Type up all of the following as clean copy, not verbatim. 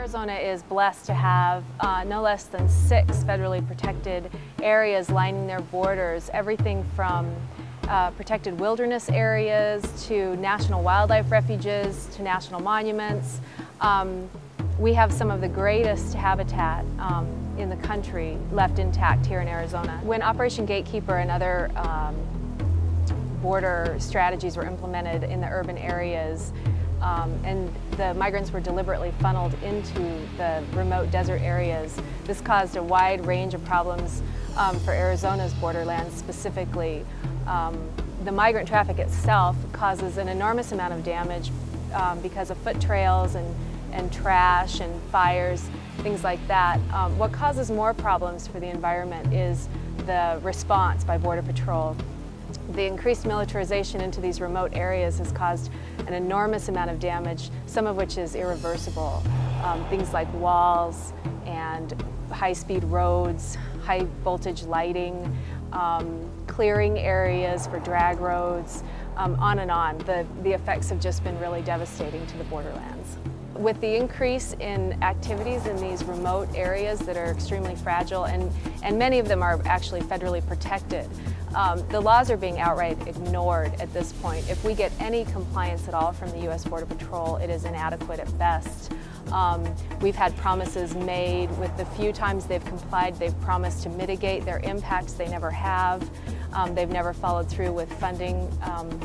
Arizona is blessed to have no less than 6 federally protected areas lining their borders, everything from protected wilderness areas to national wildlife refuges to national monuments. We have some of the greatest habitat in the country left intact here in Arizona. When Operation Gatekeeper and other border strategies were implemented in the urban areas, and the migrants were deliberately funneled into the remote desert areas, this caused a wide range of problems for Arizona's borderlands specifically. The migrant traffic itself causes an enormous amount of damage because of foot trails and trash and fires, things like that. What causes more problems for the environment is the response by Border Patrol. The increased militarization into these remote areas has caused an enormous amount of damage, some of which is irreversible. Things like walls and high-speed roads, high-voltage lighting, clearing areas for drag roads, on and on. The effects have just been really devastating to the borderlands. With the increase in activities in these remote areas that are extremely fragile, and many of them are actually federally protected, the laws are being outright ignored at this point. If we get any compliance at all from the U.S. Border Patrol, it is inadequate at best. We've had promises made. With the few times they've complied, they've promised to mitigate their impacts. They never have. They've never followed through with funding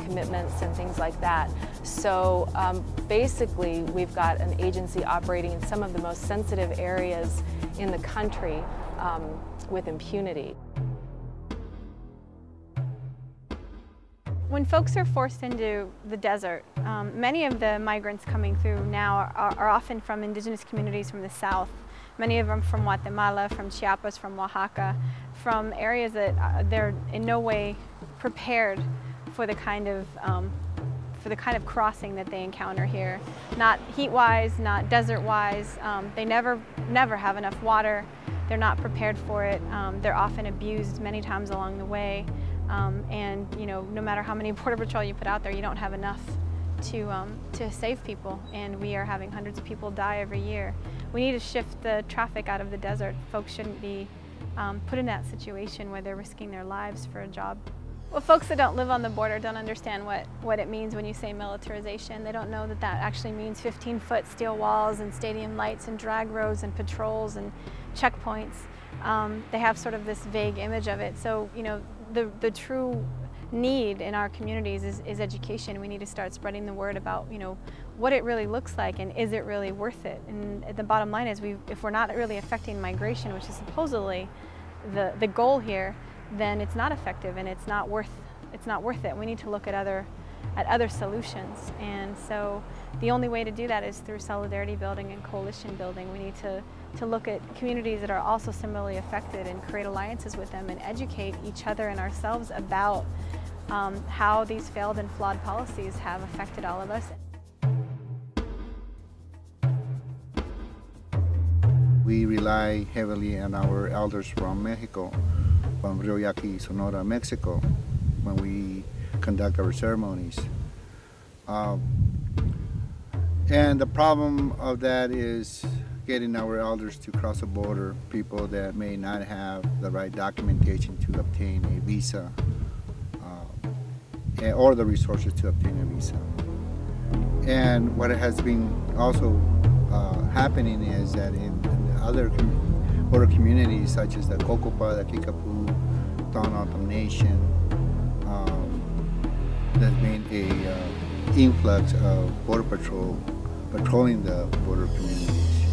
commitments and things like that. So basically, we've got an agency operating in some of the most sensitive areas in the country with impunity. When folks are forced into the desert, many of the migrants coming through now are often from indigenous communities from the south. Many of them from Guatemala, from Chiapas, from Oaxaca, from areas that they're in no way prepared for the kind of crossing that they encounter here. Not heat-wise, not desert-wise. They never have enough water. They're not prepared for it. They're often abused many times along the way. And no matter how many Border Patrol you put out there, you don't have enough to save people. And we are having hundreds of people die every year. We need to shift the traffic out of the desert. Folks shouldn't be put in that situation where they're risking their lives for a job. Well, folks that don't live on the border don't understand what it means when you say militarization. They don't know that that actually means 15-foot steel walls and stadium lights and drag roads and patrols and checkpoints. They have sort of this vague image of it. So, the true need in our communities is education. We need to start spreading the word about, what it really looks like and is it really worth it. And the bottom line is, if we're not really affecting migration, which is supposedly the goal here, then it's not effective and it's not worth it. We need to look at other solutions. And so the only way to do that is through solidarity building and coalition building. We need to look at communities that are also similarly affected and create alliances with them and educate each other and ourselves about how these failed and flawed policies have affected all of us. We rely heavily on our elders from Mexico, from Rio Yaqui, Sonora, Mexico, when we conduct our ceremonies. And the problem of that is getting our elders to cross the border, people that may not have the right documentation to obtain a visa or the resources to obtain a visa. And what has been also happening is that in other border communities such as the Cocopa, the Kickapoo, Tohono Nation, there's been a influx of Border Patrol patrolling the border communities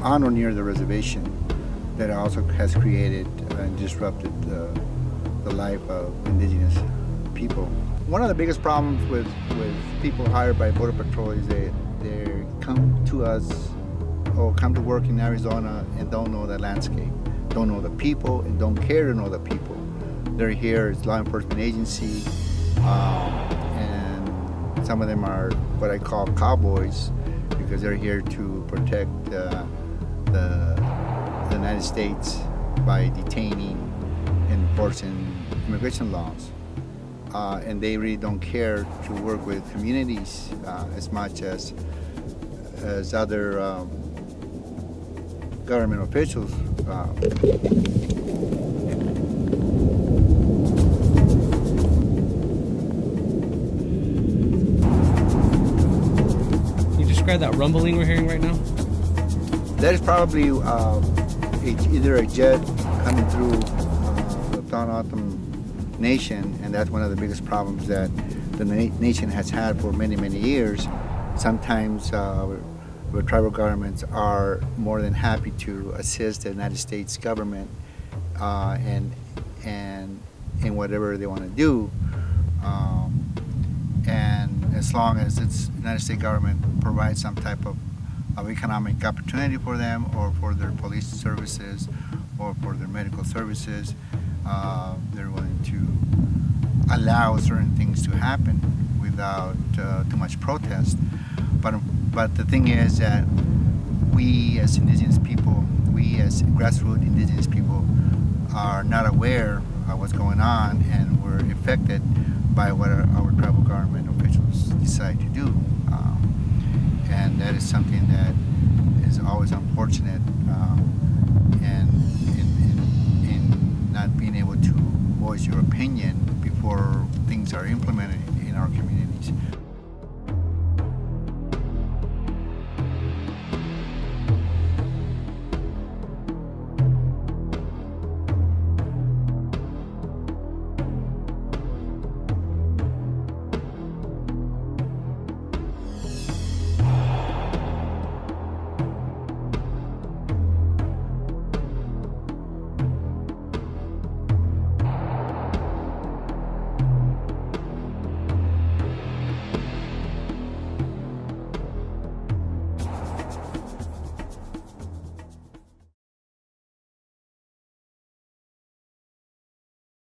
on or near the reservation that also has created and disrupted the life of indigenous people. One of the biggest problems with people hired by Border Patrol is they come to us or come to work in Arizona and don't know the landscape, don't know the people, and don't care to know the people. They're here as law enforcement agency, and some of them are what I call cowboys because they're here to protect the United States by detaining and enforcing immigration laws. And they really don't care to work with communities as much as as other government officials. Can you describe that rumbling we're hearing right now? That is probably either a jet coming through the Tohono Nation, and that's one of the biggest problems that the nation has had for many, many years. Sometimes the tribal governments are more than happy to assist the United States government and in whatever they want to do, and as long as the United States government provides some type of economic opportunity for them, or for their police services, or for their medical services, they're willing to allow certain things to happen without too much protest. But the thing is that we as indigenous people, we as grassroots indigenous people, are not aware of what's going on, and we're affected by what our tribal government officials decide to do. And that is something that is always unfortunate, and in not being able to voice your opinion before things are implemented in our communities.